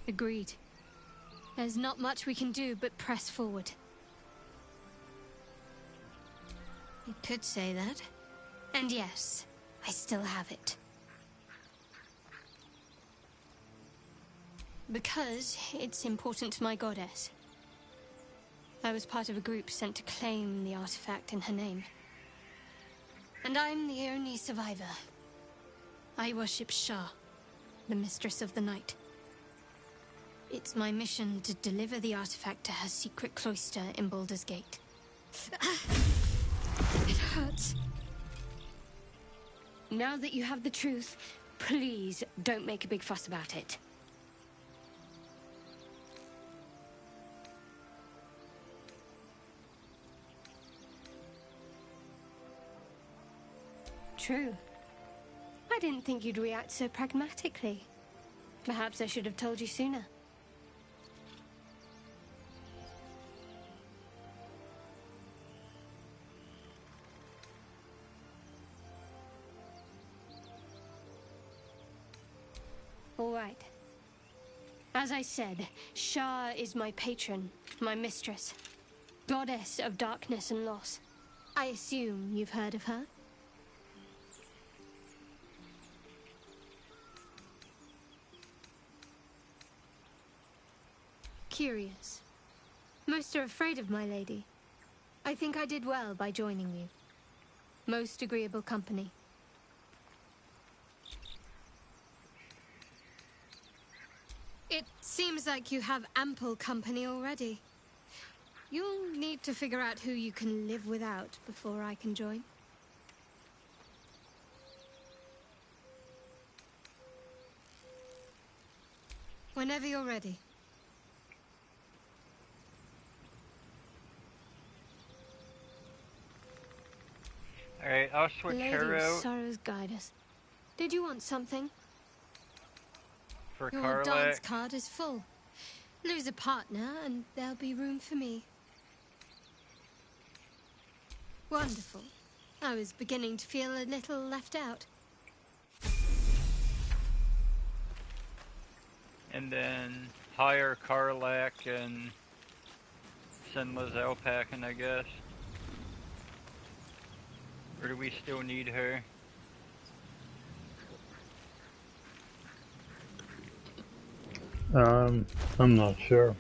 Agreed. There's not much we can do but press forward. You could say that. And yes, I still have it. Because it's important to my goddess. I was part of a group sent to claim the artifact in her name. And I'm the only survivor. I worship Shah, the mistress of the night. It's my mission to deliver the artifact to her secret cloister in Baldur's Gate. It hurts. Now that you have the truth, please don't make a big fuss about it. True. I didn't think you'd react so pragmatically. Perhaps I should have told you sooner. All right. As I said, Shah is my patron, my mistress. Goddess of darkness and loss. I assume you've heard of her? Curious. Most are afraid of my lady. I think I did well by joining you. Most agreeable company. It seems like you have ample company already. You'll need to figure out who you can live without before I can join. Whenever you're ready. Alright, I'll switch her out. Sorrow's guide us. Did you want something? For Your Karlak. dance card is full. Lose a partner and there'll be room for me. Wonderful. I was beginning to feel a little left out. And then hire Karlak and send Liz Alpacking, I guess. Or do we still need her? I'm not sure.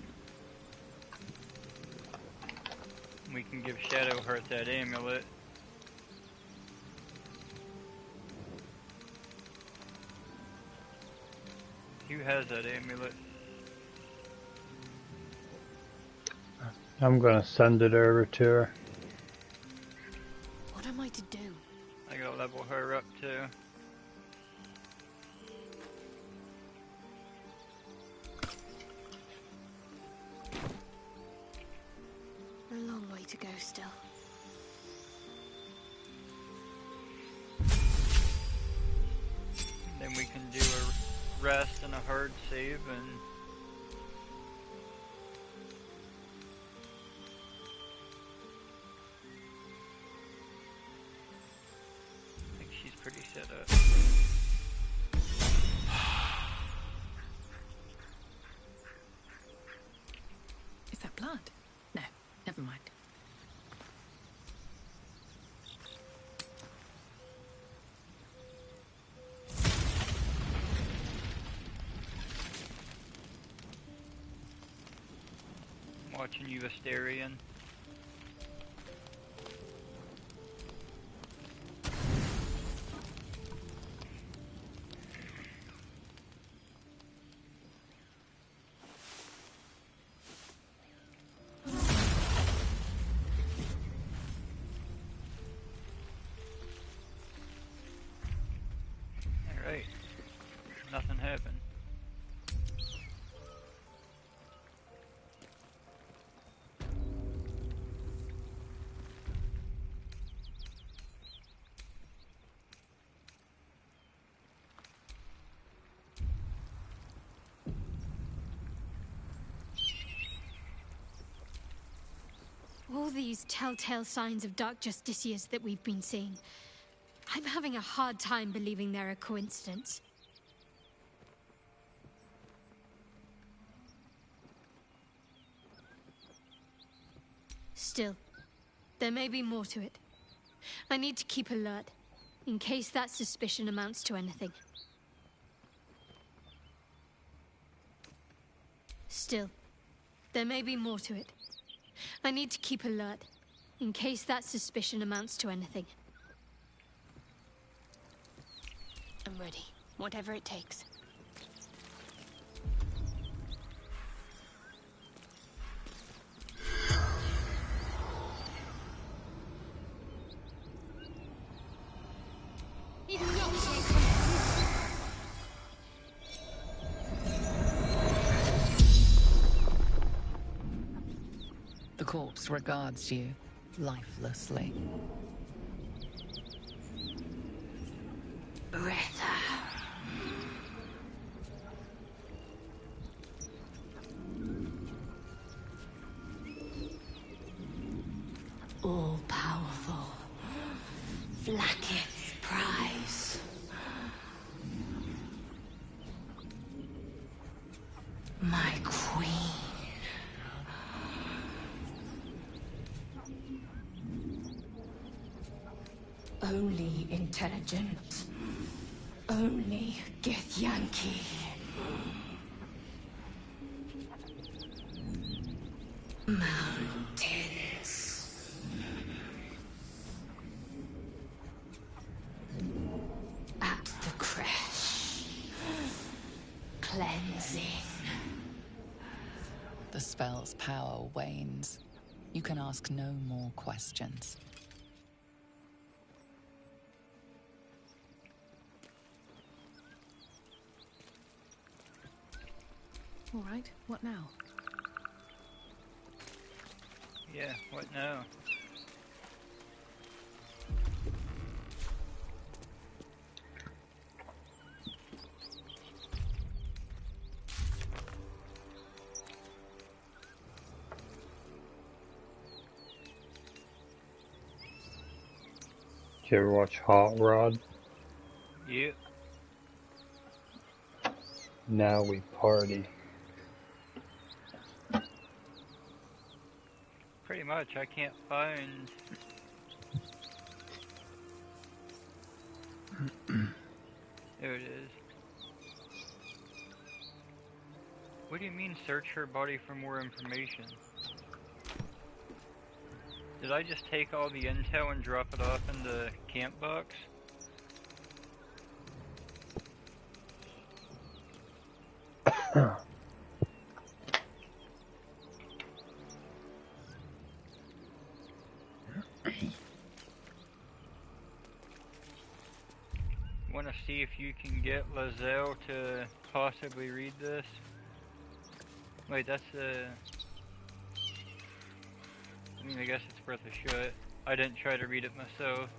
We can give Shadowheart that amulet. Who has that amulet? I'm gonna send it over to her. What am I to do? I gotta level her up too. A long way to go still. Then we can do a rest and a hard save and I think she's pretty set up. Is that blood? No, never mind. Watching you, Asterion. Alright. Nothing happened. All these telltale signs of Dark Justicias that we've been seeing. I'm having a hard time believing they're a coincidence. Still, there may be more to it. I need to keep alert, in case that suspicion amounts to anything. Still, there may be more to it. I need to keep alert, in case that suspicion amounts to anything. I'm ready, whatever it takes. The corpse regards you lifelessly. All-powerful. Vlaakith's prize. My queen. Only intelligent. Only Githyanki. Mountains. At the crash. Cleansing. The spell's power wanes. You can ask no more questions. All right, what now? Yeah, what now? Did you ever watch Hot Rod? Yep. Now we party. Pretty much, I can't find... There it is. What do you mean search her body for more information? Did I just take all the intel and drop it off in the camp box? Want to see if you can get Lazelle to possibly read this? Wait, that's I mean, I guess it's worth a shot. I didn't try to read it myself.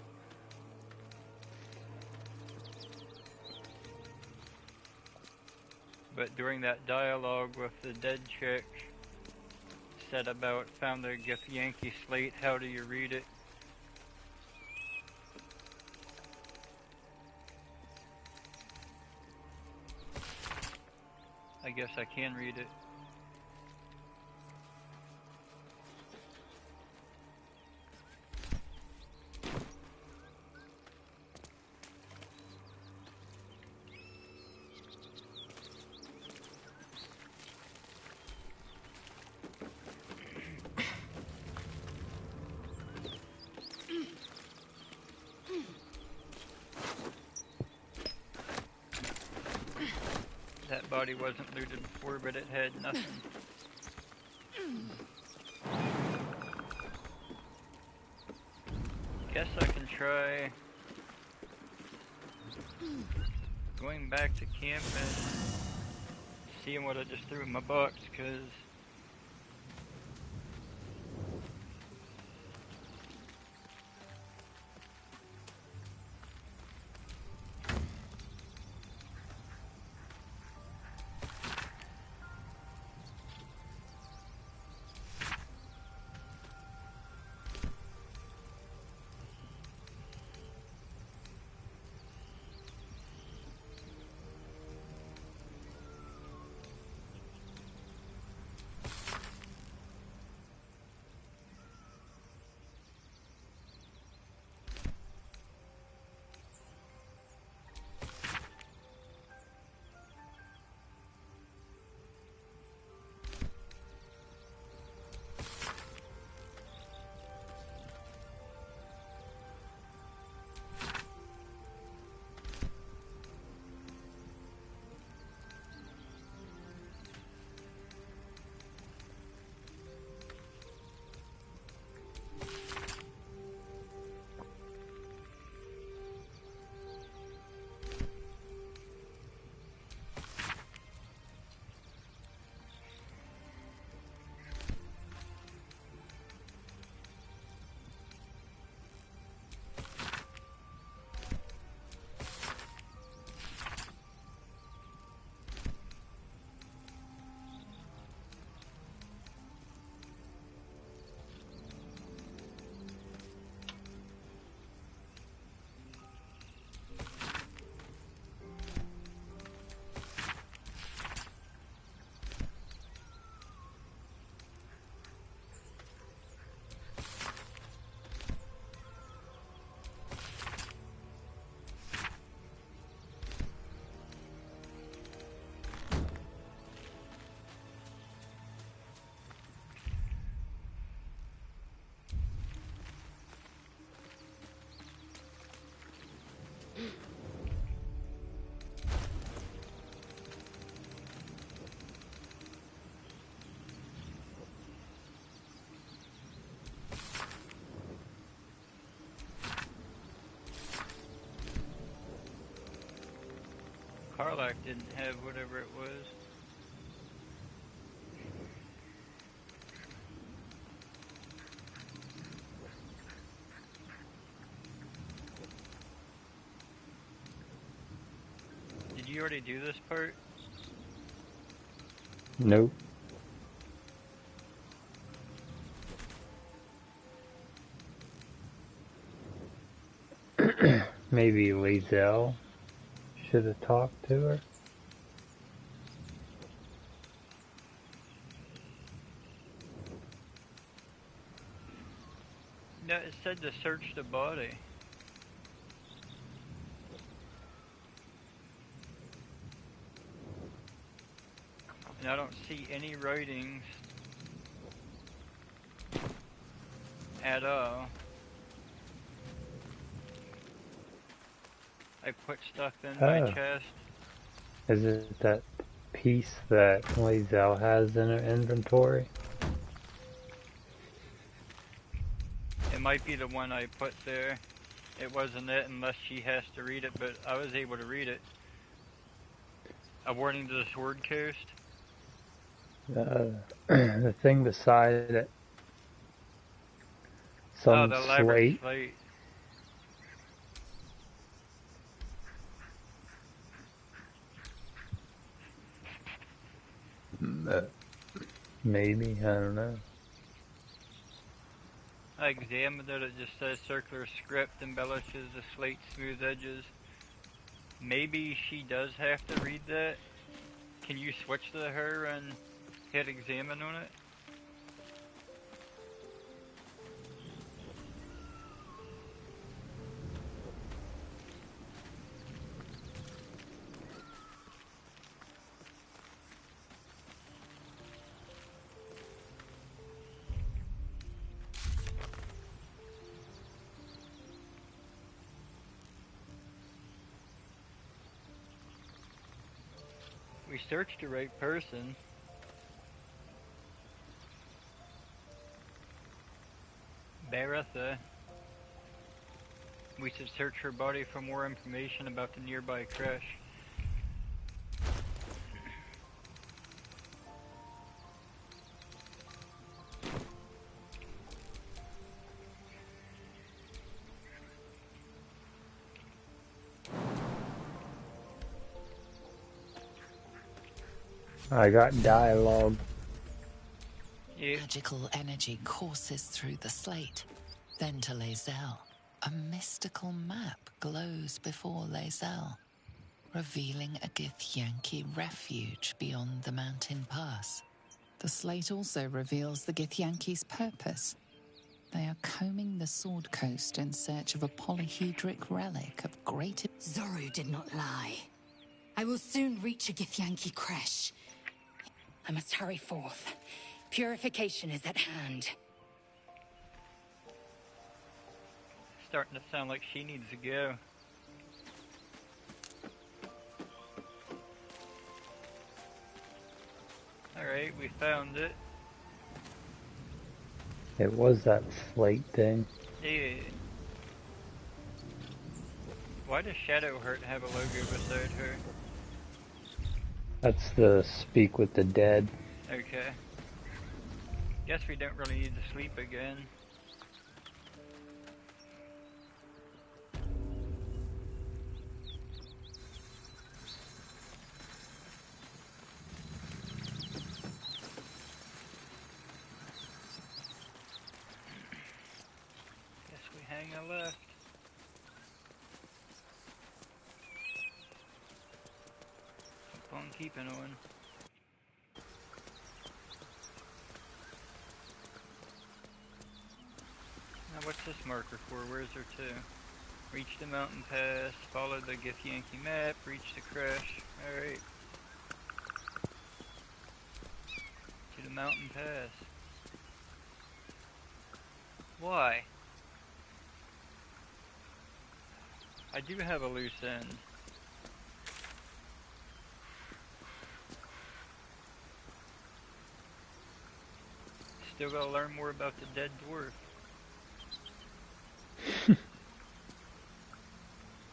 But during that dialogue with the dead chick, said about found the Githyanki slate, how do you read it? I guess I can read it. That body wasn't looted before, but it had nothing. Guess I can try going back to camp and seeing what I just threw in my box, because Tarlac didn't have whatever it was. Did you already do this part? Nope. Maybe Lae'zel should have talked to her. No, it said to search the body. And I don't see any writings at all. I put stuff in my chest. Is it that piece that Lae'zel has in her inventory? It might be the one I put there. It wasn't it unless she has to read it, but I was able to read it. A warning to the Sword Coast. The thing beside it. Some the elaborate slate. slate. Maybe, I don't know. I examined it, it just says circular script embellishes the slate's smooth edges. Maybe she does have to read that. Can you switch to her and hit examine on it? We searched the right person. Baratha. We should search her body for more information about the nearby crash. I got dialogue. Yeah. Magical energy courses through the slate, then to Lae'zel. A mystical map glows before Lae'zel, revealing a Githyanki refuge beyond the mountain pass. The slate also reveals the Githyanki's purpose. They are combing the Sword Coast in search of a polyhedric relic of great... Zoru did not lie. I will soon reach a Githyanki creche. I must hurry forth. Purification is at hand. Starting to sound like she needs to go. Alright, we found it. It was that slate thing. Yeah. Why does Shadowheart have a logo beside her? That's the Speak with the Dead. Okay. Guess we don't really need to sleep again. Guess we hang a left. Keep on keeping on. Now what's this marker for? Where's her to? Reach the mountain pass, follow the Githyanki map, reach the crash. Alright. To the mountain pass. Why? I do have a loose end. Still gotta learn more about the dead dwarf.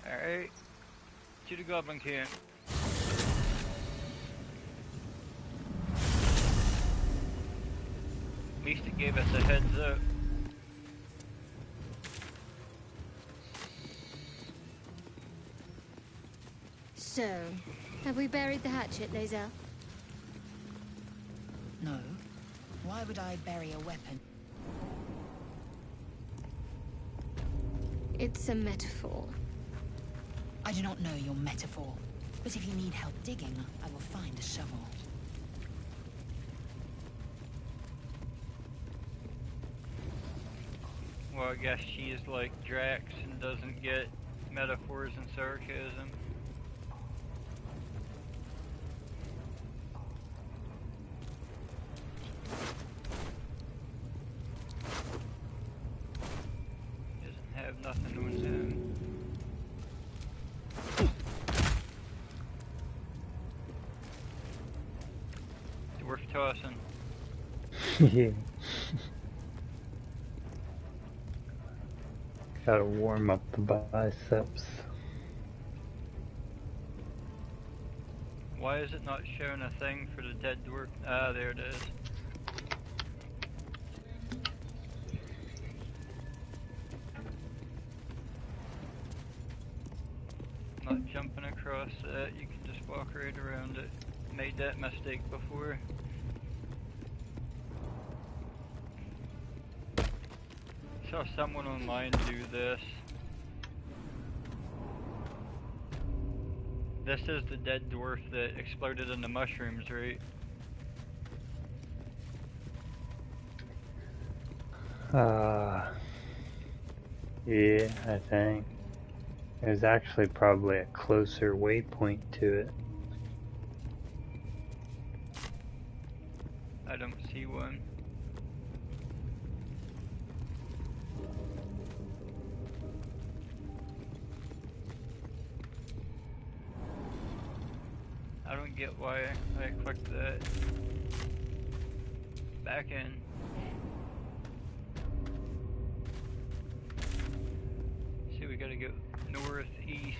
Alright. To the goblin camp. least it gave us a heads up. So, have we buried the hatchet, Lae'zel? No. Why would I bury a weapon? It's a metaphor. I do not know your metaphor, but if you need help digging, I will find a shovel. Well, I guess she is like Drax and doesn't get metaphors and sarcasm. Doesn't have nothing on him. Dwarf tossing. Yeah. Gotta warm up the biceps. Why is it not showing a thing for the dead dwarf? Ah, there it is. Not jumping across that, you can just walk right around it. Made that mistake before. Saw someone online do this. This is the dead dwarf that exploded in the mushrooms, right? Yeah, I think. There's actually probably a closer waypoint to it. I don't see one. I don't get why I clicked that. Back in. See, we gotta go northeast.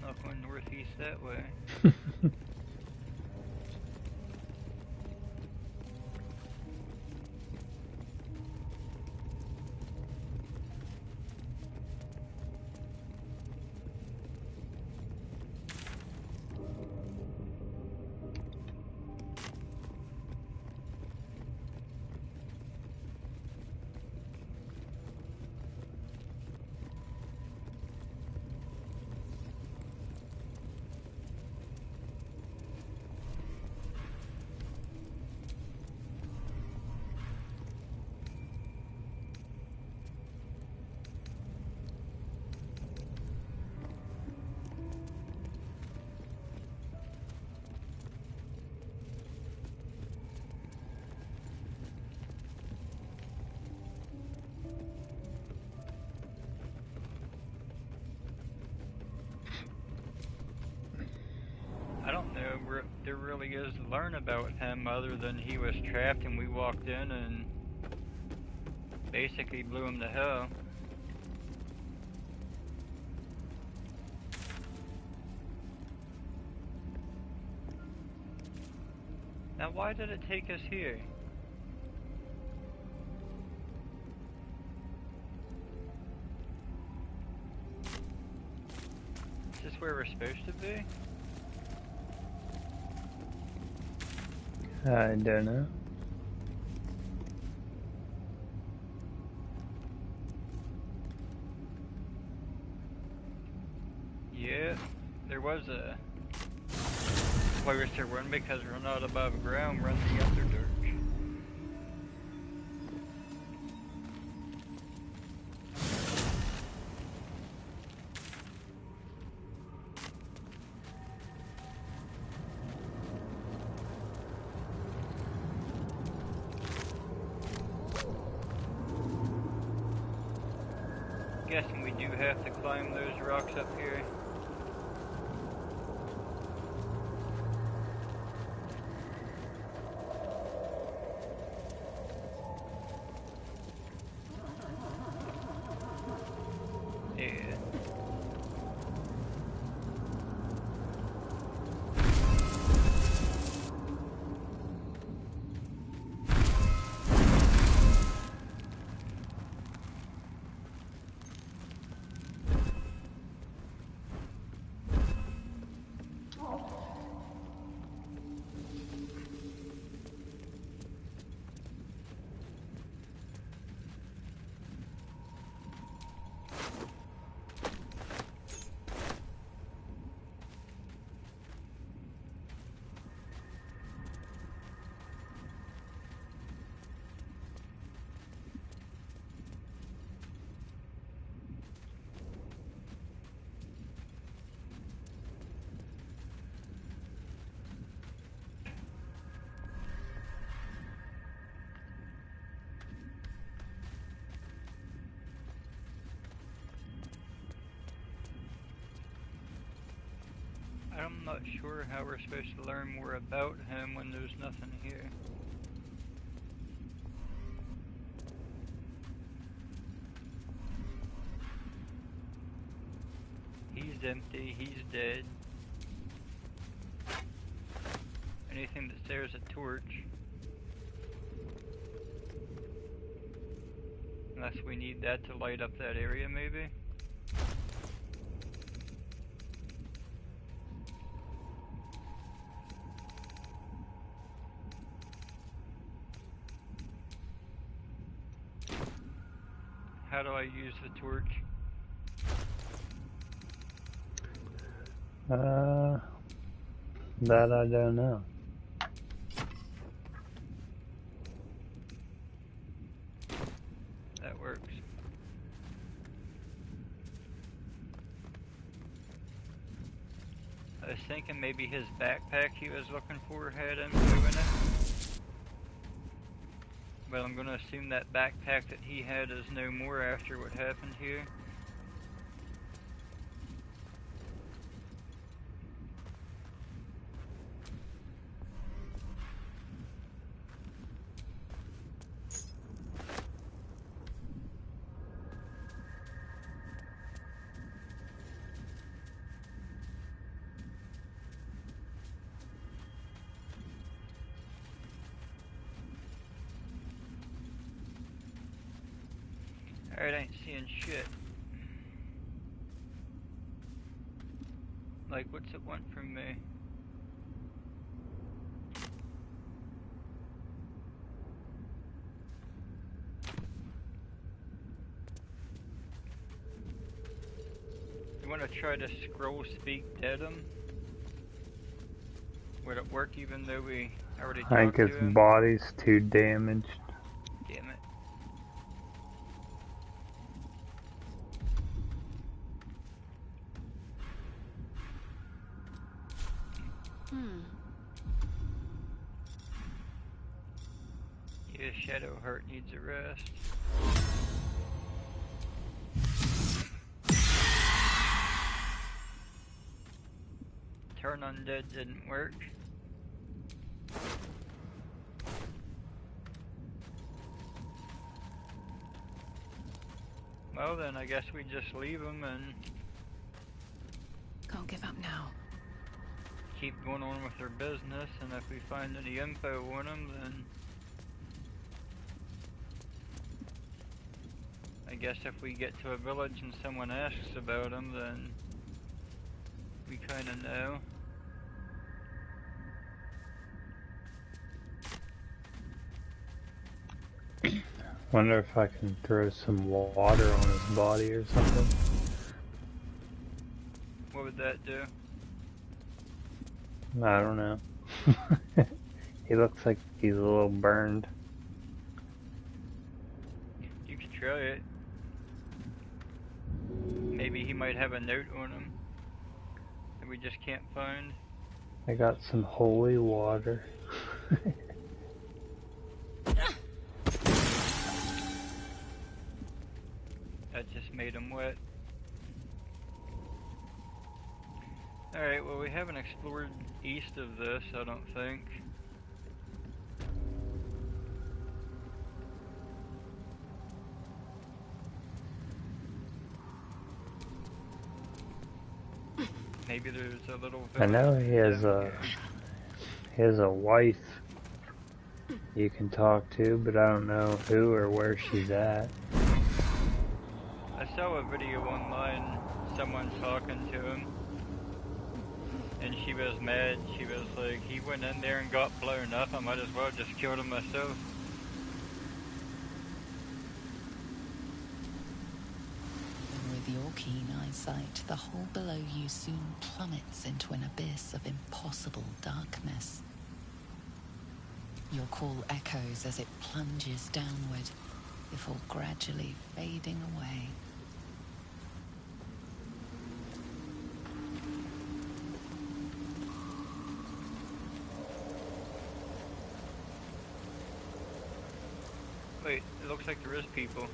Not going northeast that way. I don't know where there really is to learn about him other than he was trapped and we walked in and basically blew him to hell. Now why did it take us here? Is this where we're supposed to be? I don't know. Yeah, there was a closer one because we're not above ground, we're in the Underdark. Guessing we do have to climb those rocks up here. Yeah. I'm not sure how we're supposed to learn more about him when there's nothing here. He's empty, he's dead. Anything that's there is a torch. Unless we need that to light up that area, maybe? How do I use the torch? That I don't know. That works. I was thinking maybe his backpack he was looking for had info in it. But I'm gonna assume that backpack that he had is no more after what happened here. Alright, I ain't seeing shit. Like, what's it want from me? You wanna try to scroll speak dead him? Would it work even though we already talked to him? I think his body's too damaged. Damn it. Yeah, Shadow Heart needs a rest. Turn Undead didn't work. Well then, I guess we just leave him and Can't give up now. keep going on with our business, and if we find any info on him, then I guess if we get to a village and someone asks about him, then we kinda know. Wonder if I can throw some water on his body or something. What would that do? I don't know. He looks like he's a little burned. You could try it. Maybe he might have a note on him that we just can't find. I got some holy water. That just made him wet. Alright, well we haven't explored east of this, I don't think. Maybe there's a little village. I know he has a wife you can talk to, but I don't know who or where she's at. I saw a video online, someone talking to him, and she was mad. She was like, he went in there and got blown up, I might as well just killed him myself. With your keen eyesight, the hole below you soon plummets into an abyss of impossible darkness. Your call echoes as it plunges downward, before gradually fading away. Wait, it looks like there is people.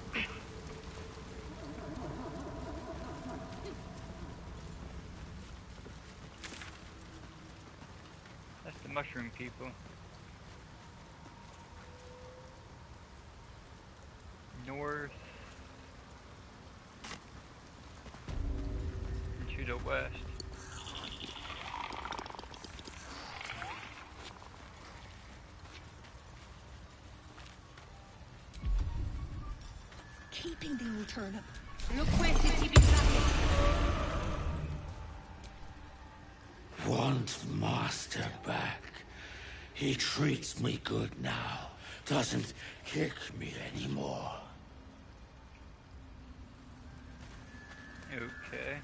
mushroom people. North and to the west. Keeping the old turnip. Look where city be traffic. Want master back. He treats me good now. Doesn't kick me anymore. Okay.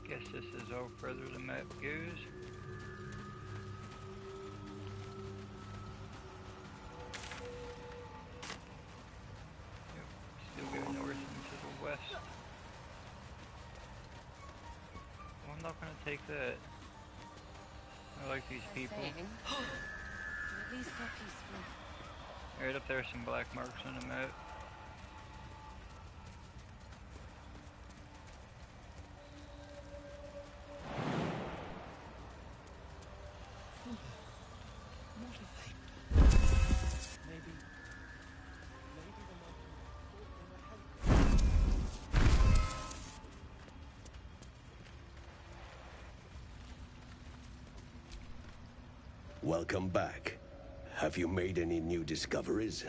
Guess this is all further the map goes. Yep, still go north and to the west. Well, I'm not gonna take that. I like these people. At least they're peaceful. Right up there, some black marks on the map. Welcome back. Have you made any new discoveries?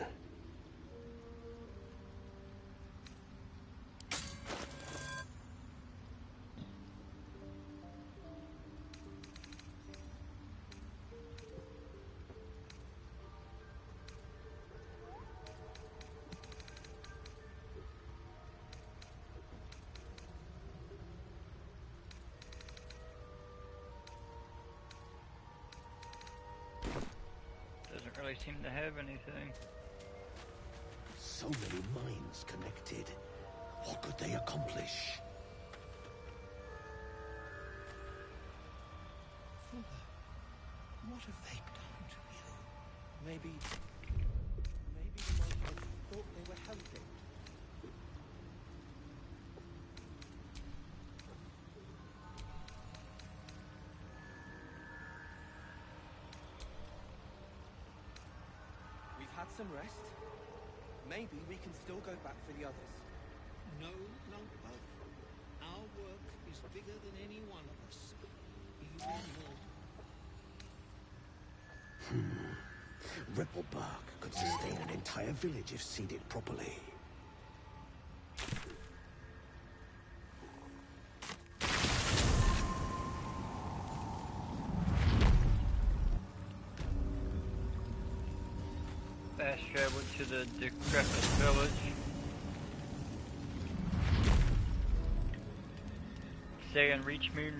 Doesn't really seem to have anything. So many minds connected. What could they accomplish? What have they done to you? Maybe the monsters thought they were helping. We've had some rest. Maybe we can still go back for the others. No, Longbow. Our work is bigger than any one of us. Even more. Ripple bark could sustain an entire village if seeded properly. Fast travel to the decrepit village. Say and reach Moon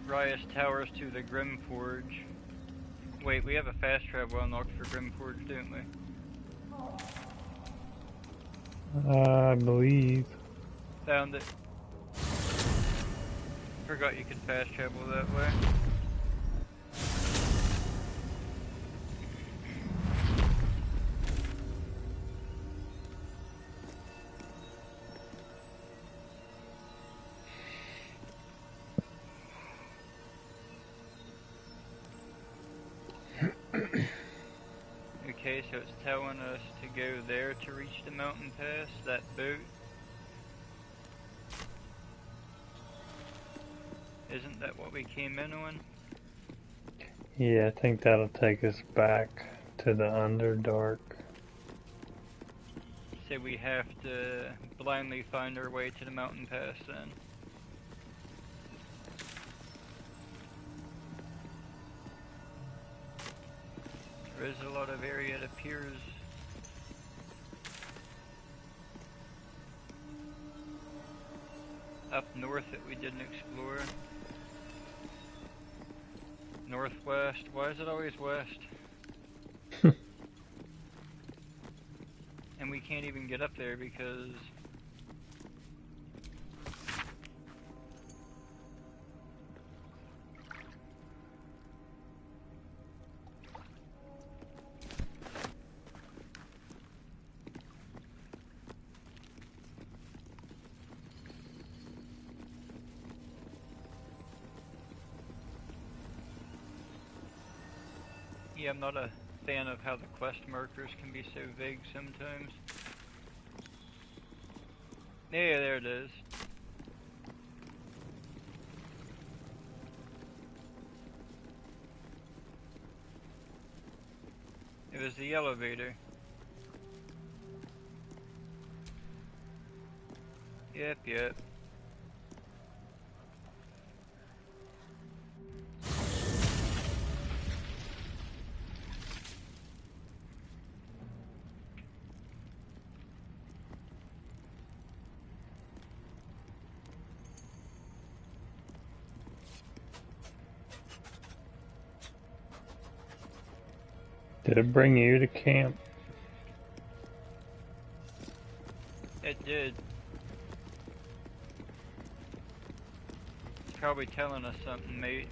Rias Towers to the Grim Forge. Wait, we have a fast travel unlocked for Grim Forge, don't we? I believe. Found it. Forgot you could fast travel that way. Okay, so it's telling us to go there to reach the mountain pass, that boat. Isn't that what we came in on? Yeah, I think that'll take us back to the Underdark. So we have to blindly find our way to the mountain pass then. There is a lot of area, it appears. Up north that we didn't explore. Northwest. Why is it always west? And we can't even get up there because Yeah, I'm not a fan of how the quest markers can be so vague sometimes. Yeah, there it is. It was the elevator. Yep. Did it bring you to camp? It did. It's probably telling us something, mate.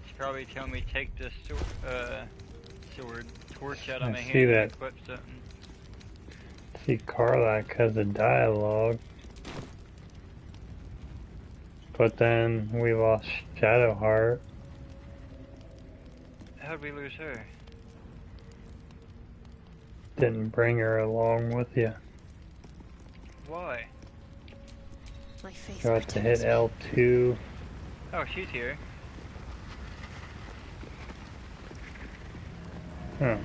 It's probably telling me take this torch out of my hand and equip something. See, Karlach has a dialogue. But then we lost Shadowheart. How'd we lose her? Didn't bring her along with you. Why? My faith Got to hit protects me. L2. Oh, she's here. Huh.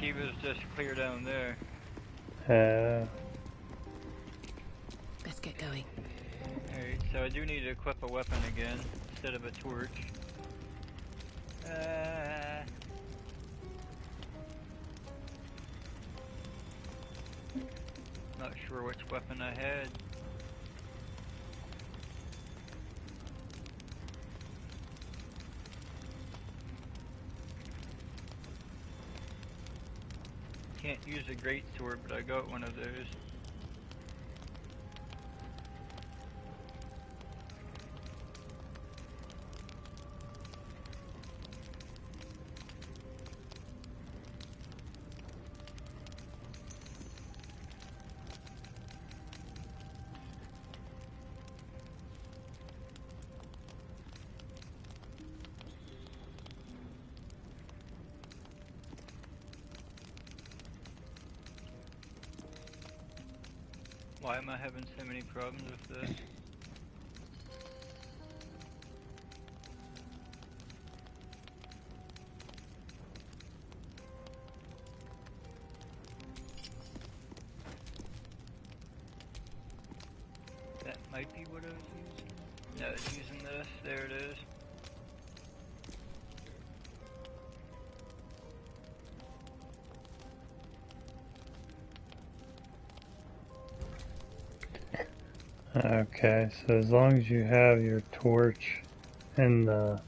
She was just clear down there. Let's get going. Alright, so I do need to equip a weapon again instead of a torch. Not sure which weapon I had. Can't use a great sword, but I got one of those. Why am I having so many problems with this? That might be what I was using. No, it's using this. There it is. Okay, so as long as you have your torch in the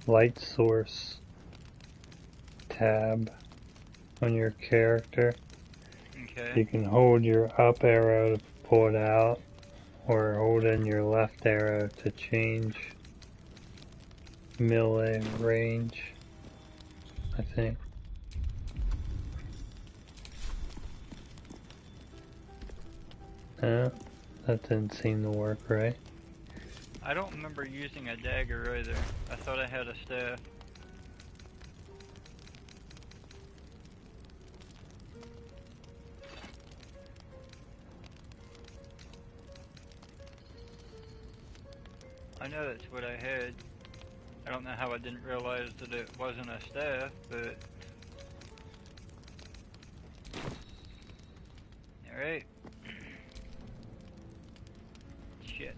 light source tab on your character, Okay. you can hold your up arrow to pull it out, or hold in your left arrow to change melee range, I think. That didn't seem to work right. I don't remember using a dagger either. I thought I had a staff. I know that's what I had. I don't know how I didn't realize that it wasn't a staff, but... Alright. Shit.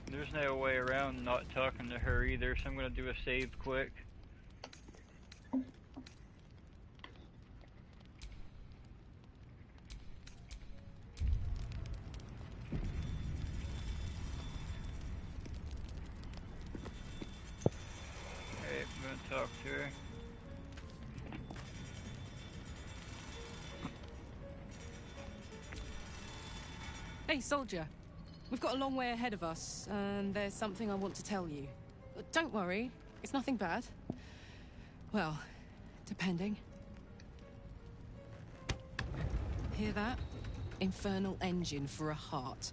There's no way around not talking to her either, so I'm gonna do a save quick. Alright, I'm gonna talk to her. Hey, soldier. We've got a long way ahead of us, and there's something I want to tell you. But don't worry, it's nothing bad. Well, depending. Hear that? Infernal engine for a heart.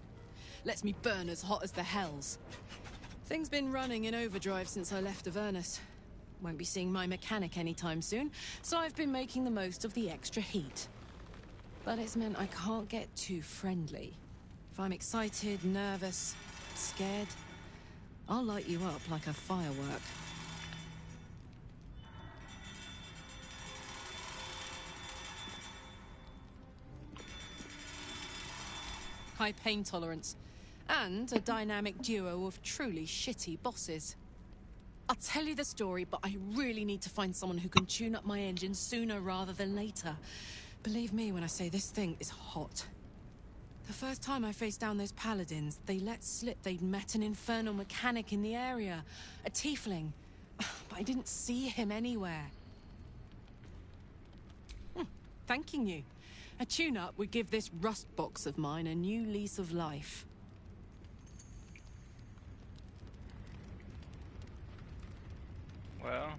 Lets me burn as hot as the hells. Things been running in overdrive since I left Avernus. Won't be seeing my mechanic anytime soon, so I've been making the most of the extra heat. But it's meant I can't get too friendly. If I'm excited, nervous, scared, I'll light you up like a firework. High pain tolerance, and a dynamic duo of truly shitty bosses. I'll tell you the story, but I really need to find someone who can tune up my engine sooner rather than later. Believe me when I say this thing is hot. The first time I faced down those paladins, they let slip they'd met an infernal mechanic in the area, a tiefling, but I didn't see him anywhere. Thanking you. A tune-up would give this rust box of mine a new lease of life. Well,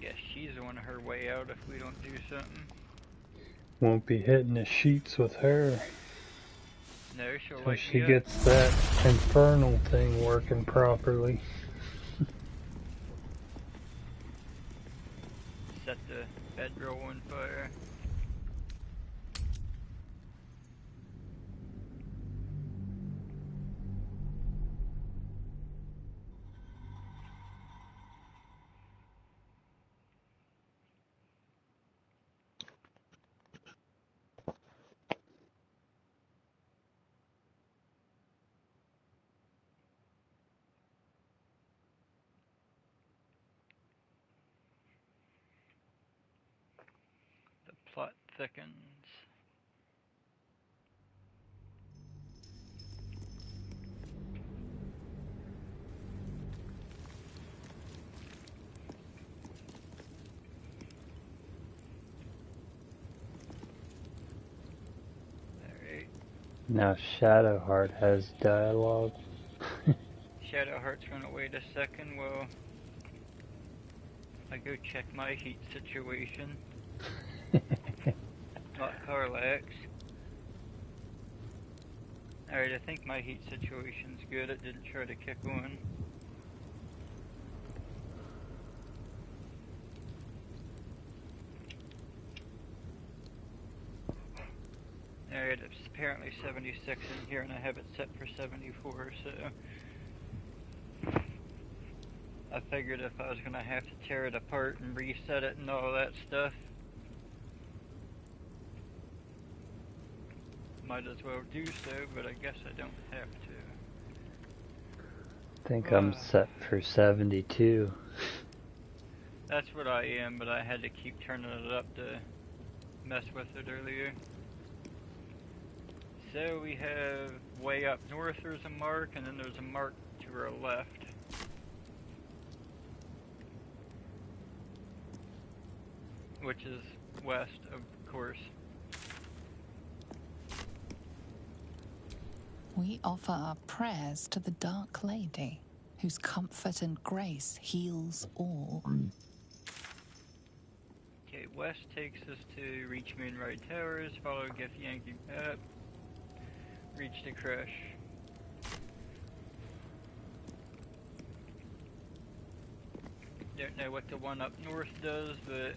guess she's on her way out if we don't do something. Won't be hitting the sheets with her. No, she'll Till light she me up. gets that infernal thing working properly. Set the bedroll on fire. The plot thickens. Alright. Now Shadowheart has dialogue. Shadowheart's gonna wait a second while I go check my heat situation. Not Carlax. Alright, I think my heat situation's good. It didn't try to kick on. Alright, it's apparently 76 in here and I have it set for 74, so I figured if I was gonna have to tear it apart and reset it and all that stuff, might as well do so, but I guess I don't have to. I think I'm set for 72. That's what I am, but I had to keep turning it up to mess with it earlier. So we have way up north there's a mark, and then there's a mark to our left. Which is west, of course. We offer our prayers to the Dark Lady, whose comfort and grace heals all. Okay, west takes us to reach Moonrise Towers, follow Githyanki map, reach the crush. Don't know what the one up north does, but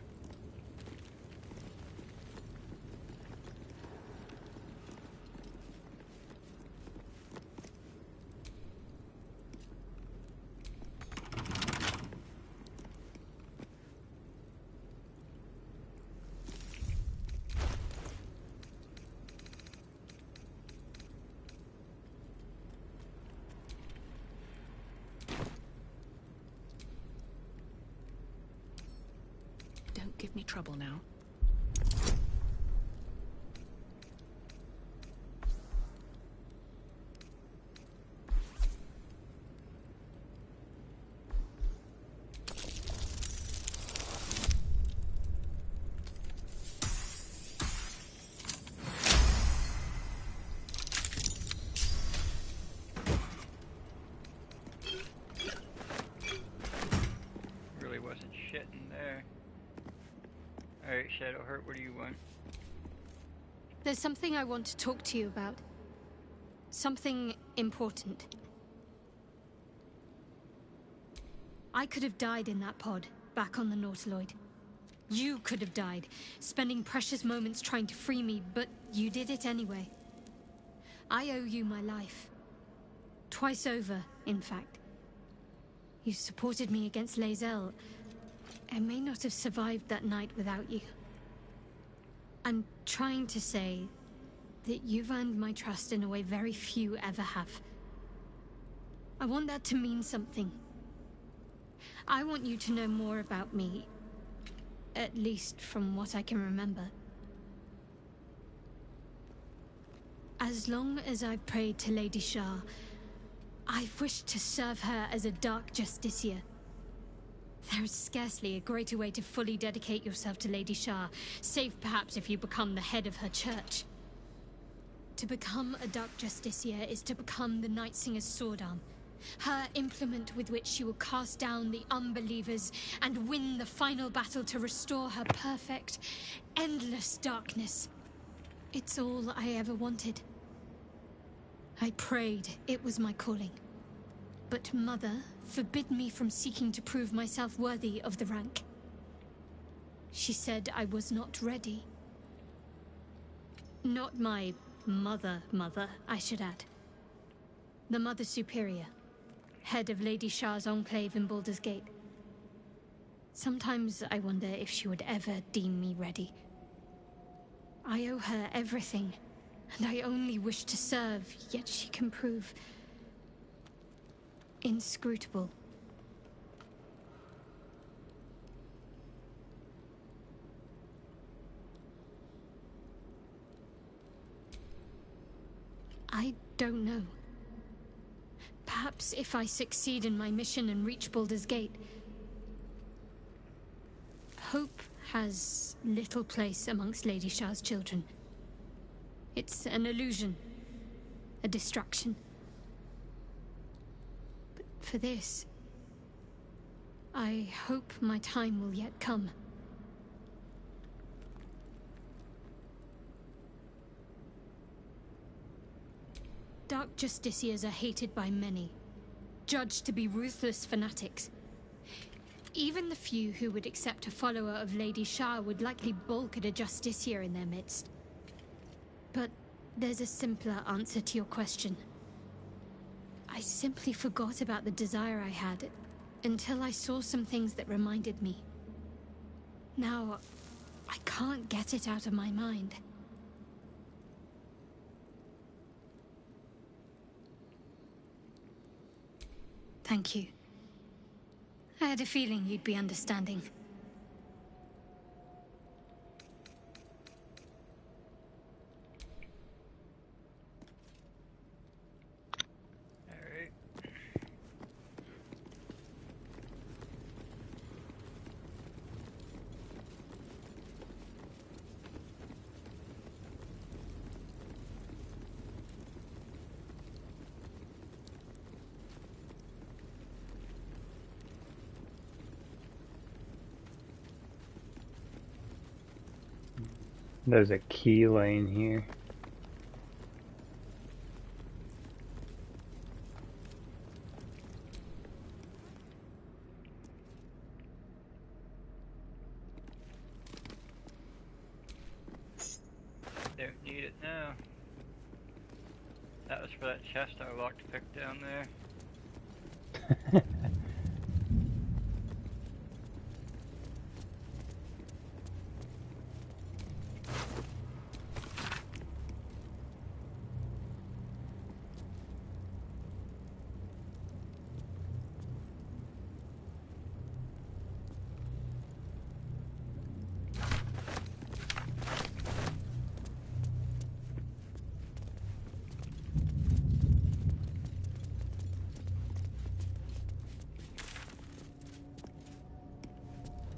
Don't give me trouble now. really wasn't shit in there. Alright, that'll hurt. What do you want? There's something I want to talk to you about. Something important. I could have died in that pod, back on the Nautiloid. You could have died, spending precious moments trying to free me, but you did it anyway. I owe you my life. Twice over, in fact. You supported me against Lae'zel. I may not have survived that night without you. I'm trying to say that you've earned my trust in a way very few ever have. I want that to mean something. I want you to know more about me, at least from what I can remember. As long as I've prayed to Lady Shar, I've wished to serve her as a Dark Justiciar. There is scarcely a greater way to fully dedicate yourself to Lady Shar, save perhaps if you become the head of her church. To become a Dark Justiciar is to become the Night Singer's sword arm, her implement with which she will cast down the unbelievers and win the final battle to restore her perfect, endless darkness. It's all I ever wanted. I prayed it was my calling. But Mother forbid me from seeking to prove myself worthy of the rank. She said I was not ready. Not my mother, I should add. The Mother Superior, head of Lady Shar's enclave in Baldur's Gate. Sometimes I wonder if she would ever deem me ready. I owe her everything, and I only wish to serve, yet she can prove inscrutable. I don't know. Perhaps if I succeed in my mission and reach Baldur's Gate. Hope has little place amongst Lady Shar's children. It's an illusion, a distraction. But for this, I hope my time will yet come. Dark Justiciars are hated by many, judged to be ruthless fanatics. Even the few who would accept a follower of Lady Shar would likely balk at a Justiciar in their midst. But there's a simpler answer to your question. I simply forgot about the desire I had until I saw some things that reminded me. Now, I can't get it out of my mind. Thank you. I had a feeling you'd be understanding. Alright. There's a key lane here. Don't need it now. That was for that chest I locked picked down there.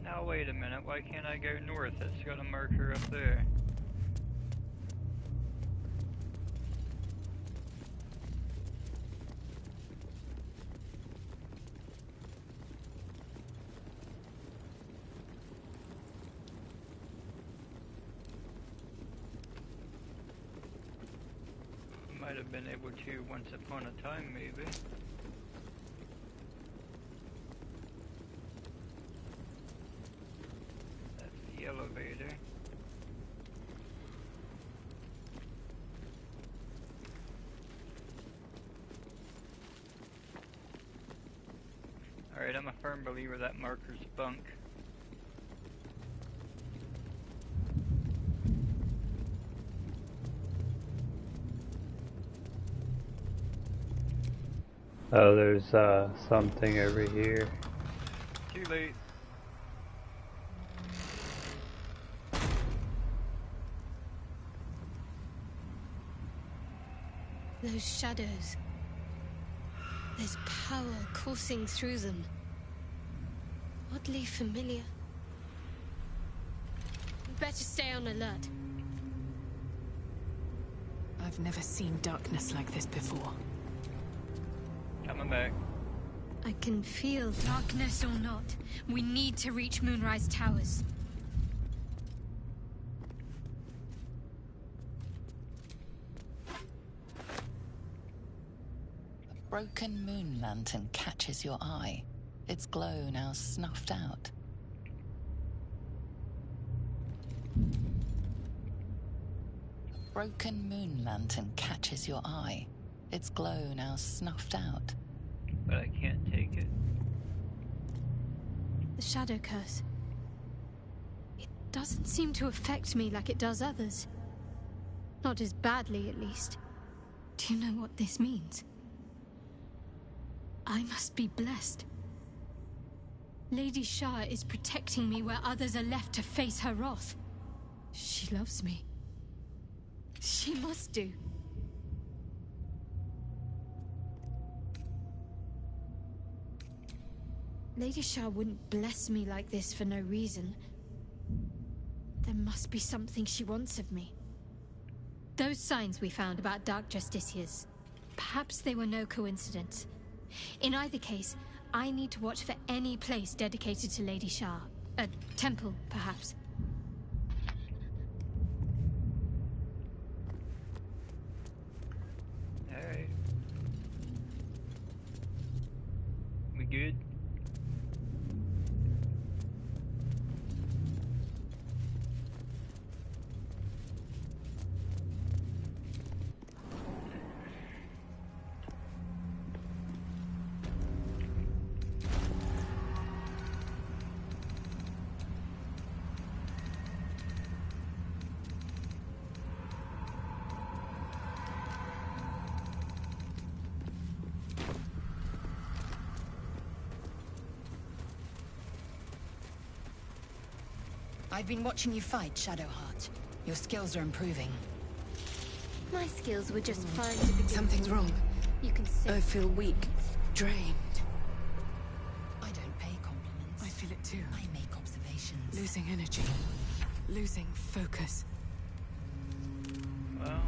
Now wait a minute, why can't I go north? It's got a marker up there. have been able to once upon a time, maybe. That's the elevator. Alright, I'm a firm believer that marker's bunk. Oh, there's something over here. Too late. Those shadows. There's power coursing through them. Oddly familiar. Better stay on alert. I've never seen darkness like this before. Coming back. I can feel darkness or not. We need to reach Moonrise Towers. A broken moon lantern catches your eye, its glow now snuffed out. A broken moon lantern catches your eye, its glow now snuffed out. But I can't take it. The shadow curse. It doesn't seem to affect me like it does others. Not as badly, at least. Do you know what this means? I must be blessed. Lady Shah is protecting me where others are left to face her wrath. She loves me. She must do. Lady Shah wouldn't bless me like this for no reason. There must be something she wants of me. Those signs we found about Dark Justiciars, perhaps they were no coincidence. In either case, I need to watch for any place dedicated to Lady Shah. A temple, perhaps. Alright. We good? I've been watching you fight, Shadowheart. Your skills are improving. My skills were just fine to begin. Something's wrong. You can see. I feel weak, drained. I don't pay compliments. I feel it too. I make observations. Losing energy. Losing focus. Well.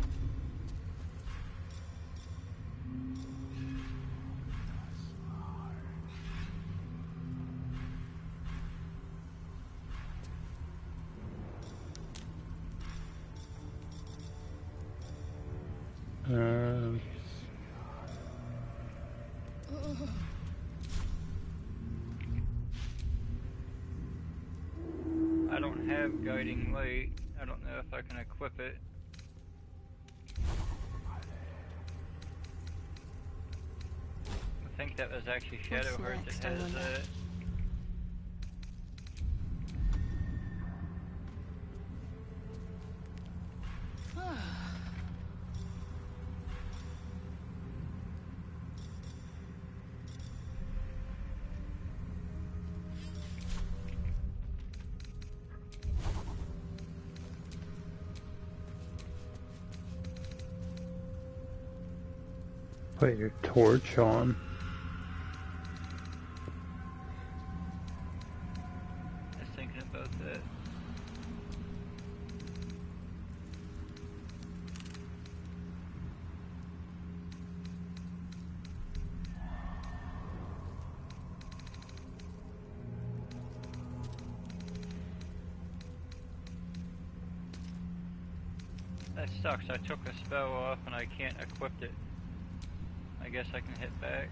I don't have guiding light. I don't know if I can equip it. I think that was actually Shadowheart that has that. Put your torch on. I was thinking about that. That sucks. I took a spell off and I can't equip it. I guess I can hit back.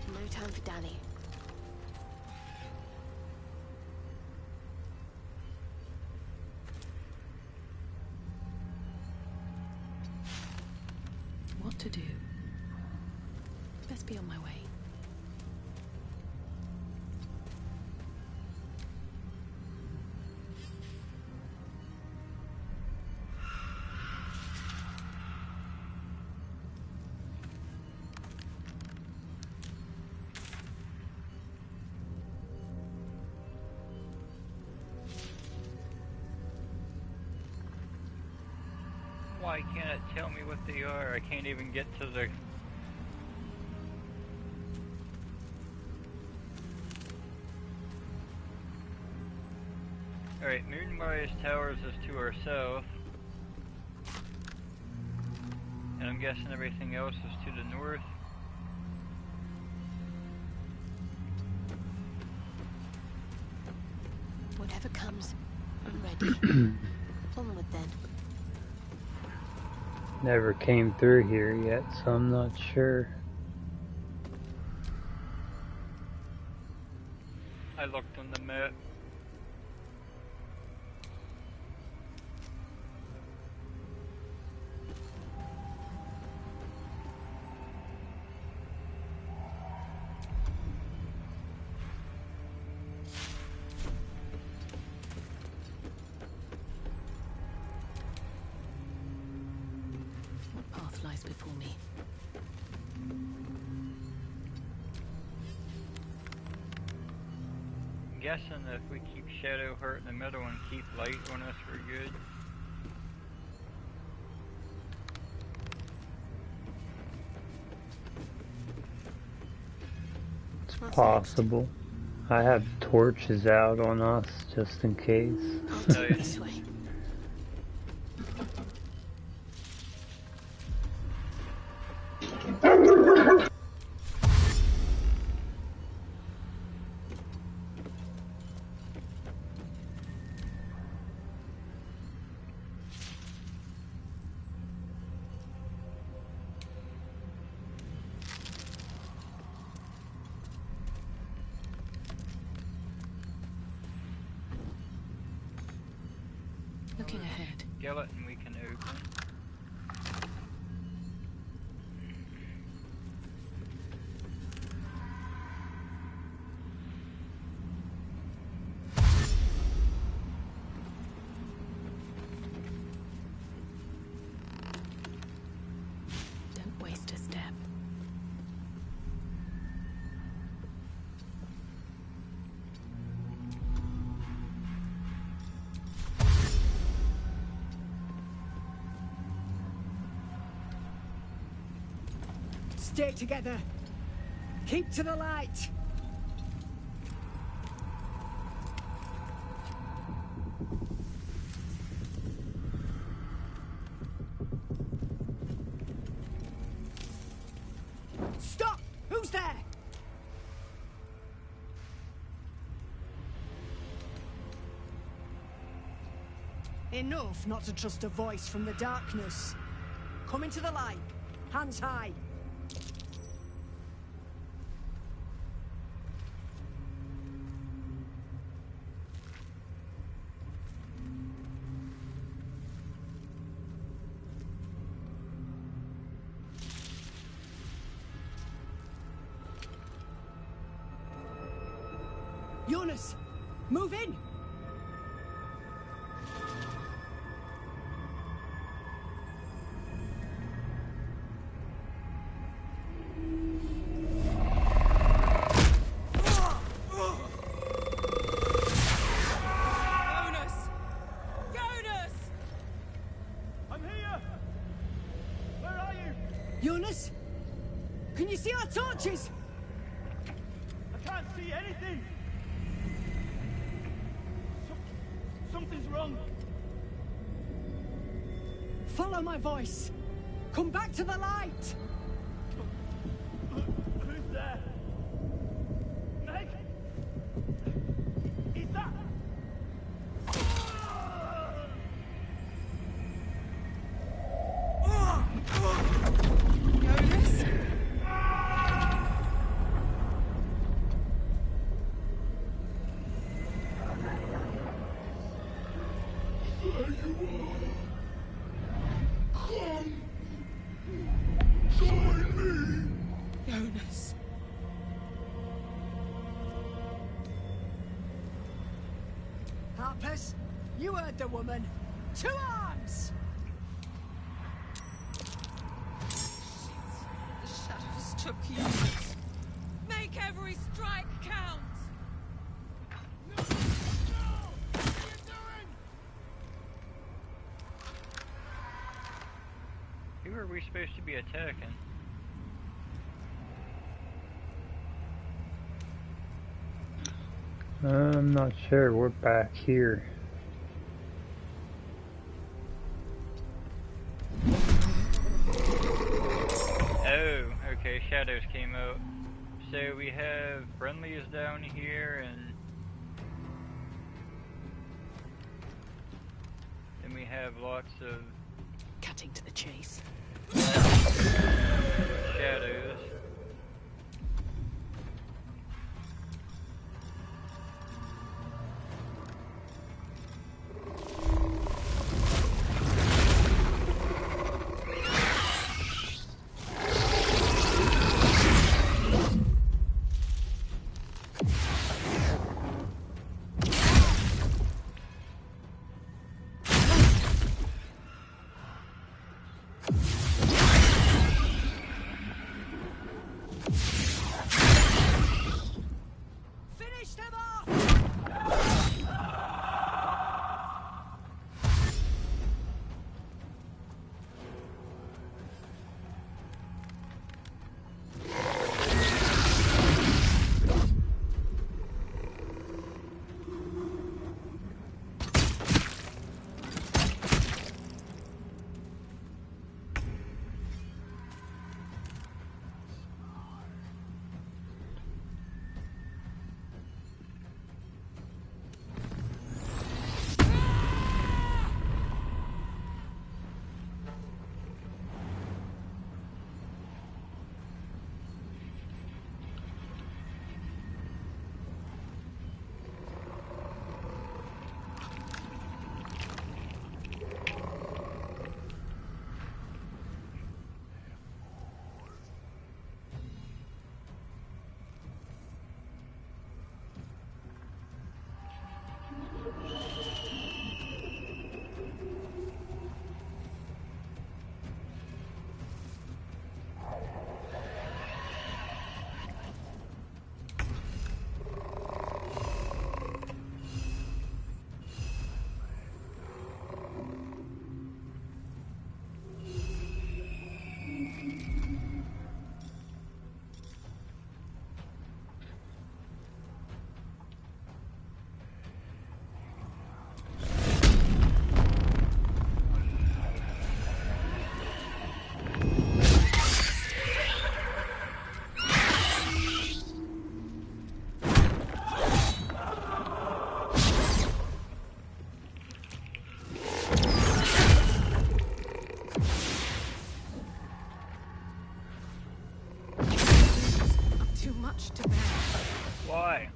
No time for Danny. What to do? Best be on my way. Why can't it tell me what they are? I can't even get to the... Alright, Moonrise Towers is to our south. And I'm guessing everything else is to the north. Whatever comes, I'm ready. Onward then. Never came through here yet, so I'm not sure. I looked on the map. Lies before me. I'm guessing that if we keep Shadow Heart in the middle and keep light on us, we're good. It's possible. I have torches out on us just in case. I'll take this way. Looking ahead. Skeleton we can open. Don't waste a step. Stay together. Keep to the light. Stop! Who's there? Enough not to trust a voice from the darkness. Come into the light. Hands high. Jonas, move in! Jonas? Can you see our torches? I can't see anything! Something's wrong. Follow my voice. Come back to the light! Who's there? Meg? Is that... Jonas? Jonas. Harpers, you heard the woman. To arms! The shadows took Jonas. Make every strike count! Who are we supposed to be attacking? I'm not sure. We're back here. Oh, okay, shadows came out. So we have Brenly is down here, and then we have lots of Cutting to the chase. shadows. Finish them off! Too much to bear. Why?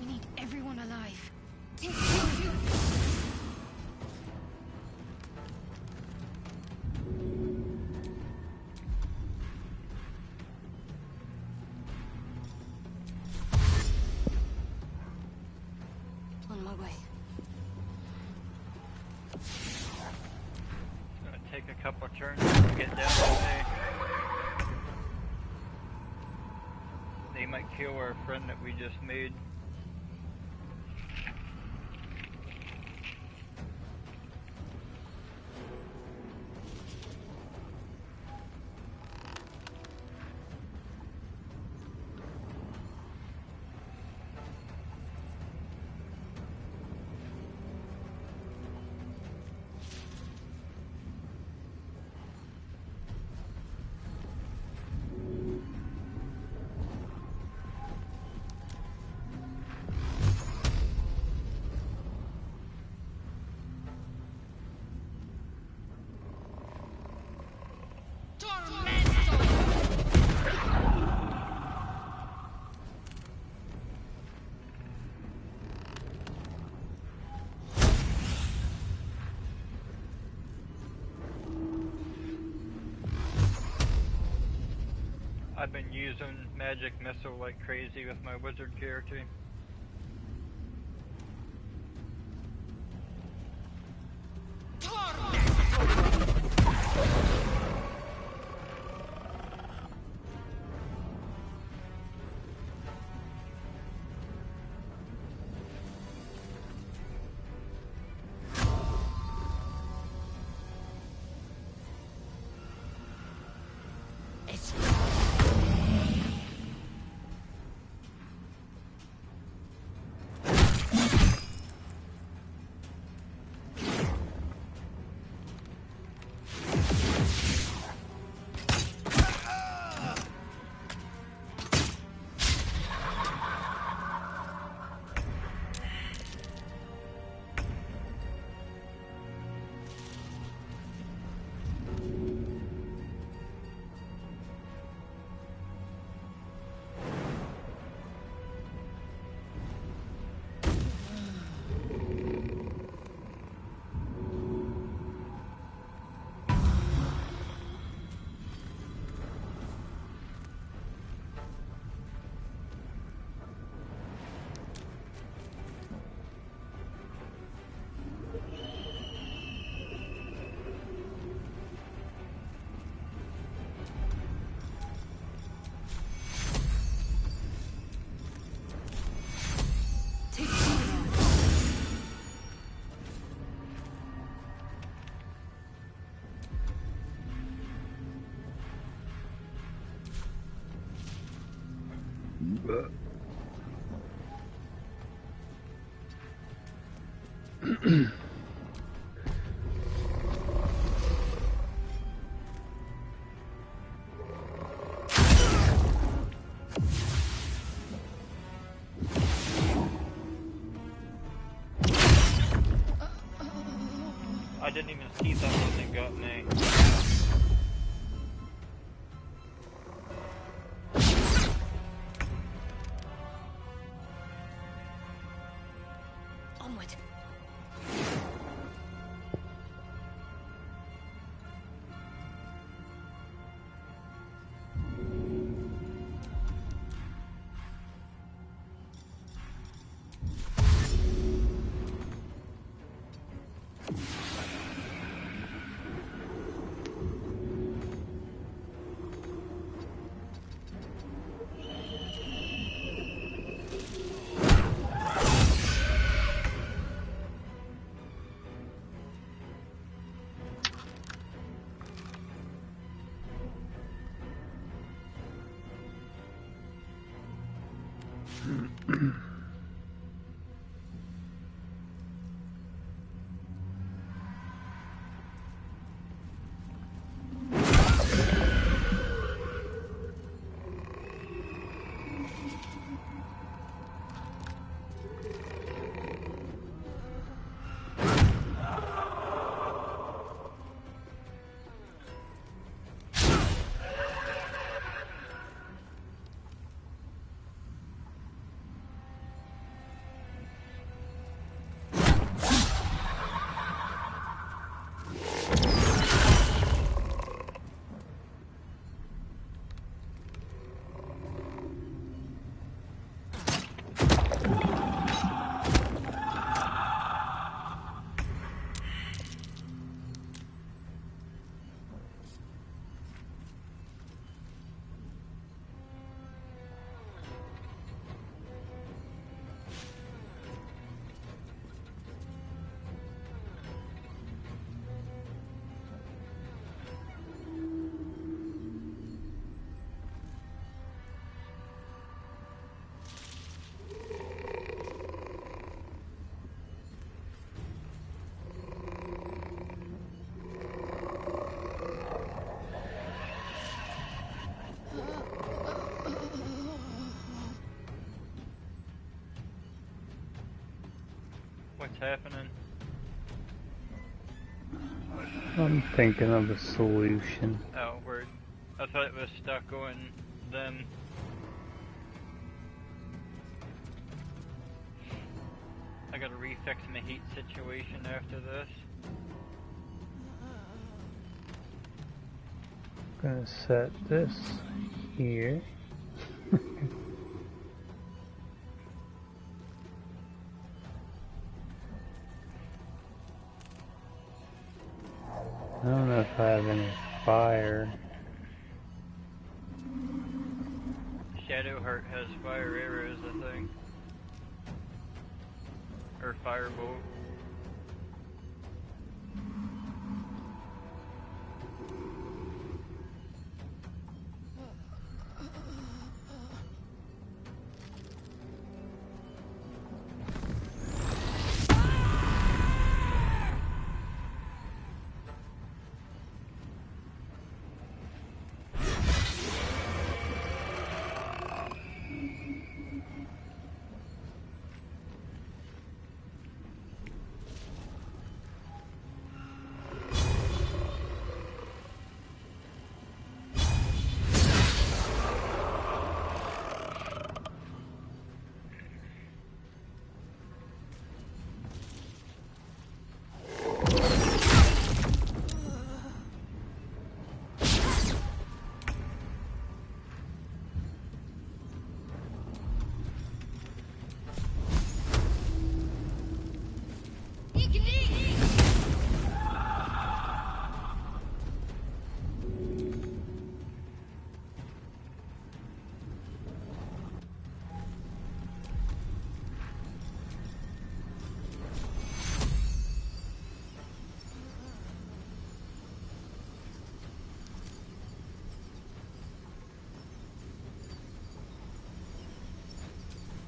We need everyone alive. On my way. It's gonna take a couple turns to get down today. They might kill our friend that we just made. I've been using magic missile like crazy with my wizard character. I didn't even see that when they got me. Onward. What's happening? I'm thinking of a solution. Oh, word. I thought it was stuck on them. I gotta refix my heat situation after this. Gonna set this here. I don't know if I have any fire. Shadowheart has fire arrows, I think. Or firebolt.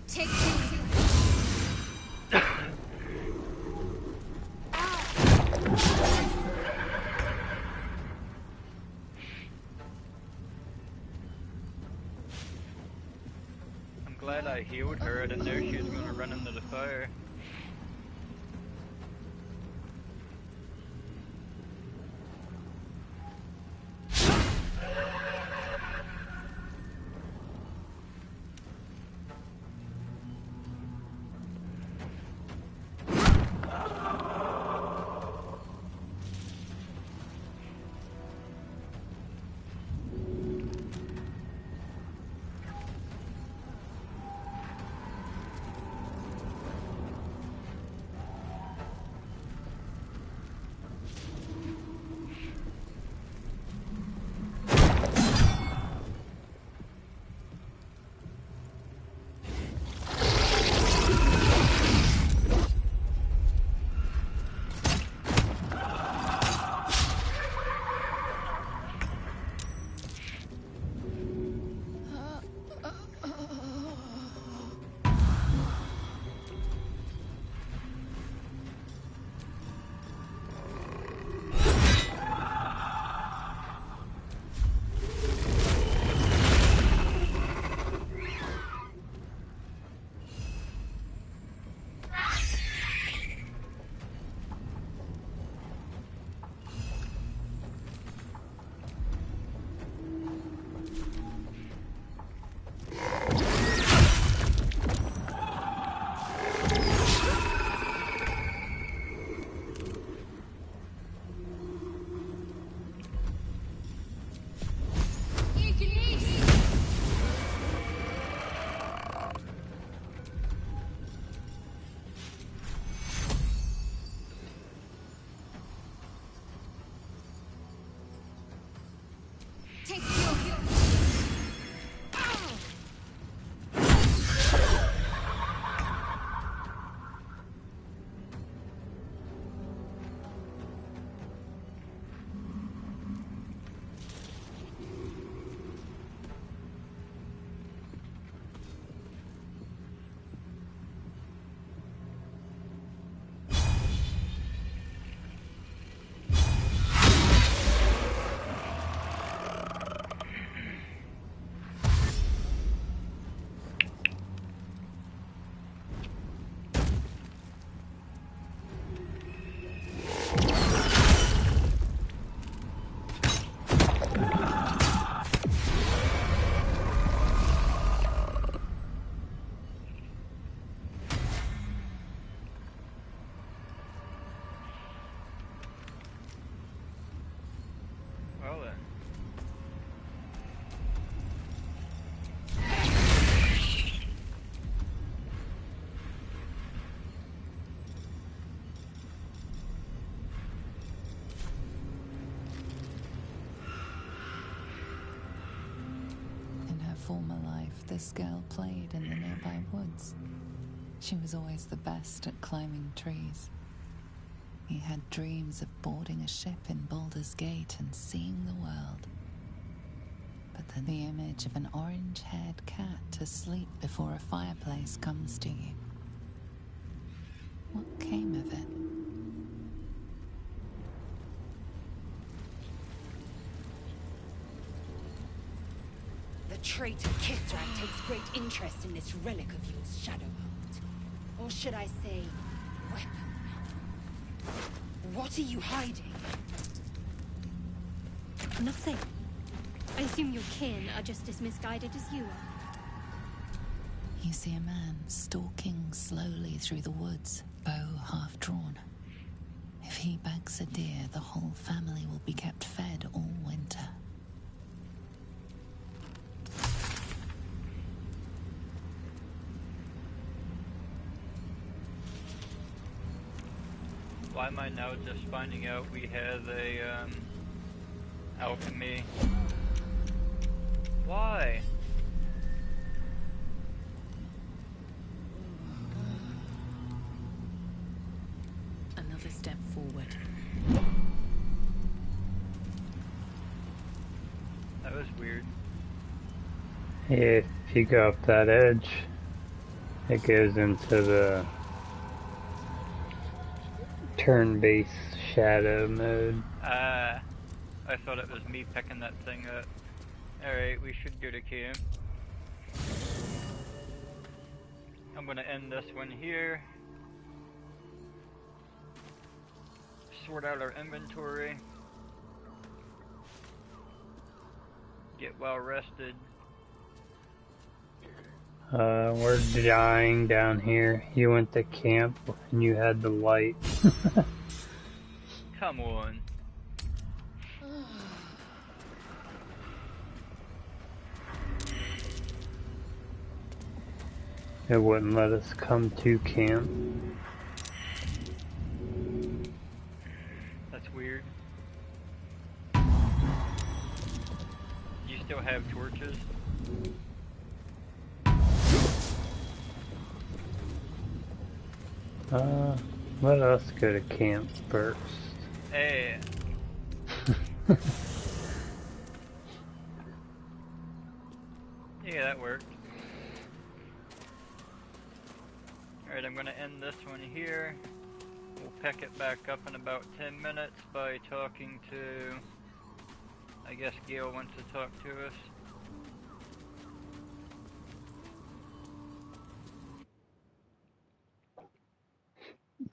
Take I'm glad I healed her. I didn't know she was gonna run into the fire. former life, this girl played in the nearby woods. She was always the best at climbing trees. He had dreams of boarding a ship in Baldur's Gate and seeing the world. But then the image of an orange-haired cat asleep before a fireplace comes to you. What came of it? The traitor Kithrak takes great interest in this relic of yours, Shadowheart. Or should I say, weapon? What are you hiding? Nothing. I assume your kin are just as misguided as you are. You see a man stalking slowly through the woods, bow half drawn. If he bags a deer, the whole family will be kept fed all winter. Why am I now just finding out we have a, alchemy? Why? Another step forward. That was weird. If you go up that edge, it goes into the turn-based shadow mode. I thought it was me picking that thing up. Alright, we should go to camp. I'm gonna end this one here. Sort out our inventory. Get well rested. We're dying down here. You went to camp and you had the light. Come on. It wouldn't let us come to camp. That's weird. You still have torches? Let us go to camp first. Hey. Yeah, that worked. Alright, I'm gonna end this one here. We'll pick it back up in about 10 minutes by talking to... I guess Gale wants to talk to us.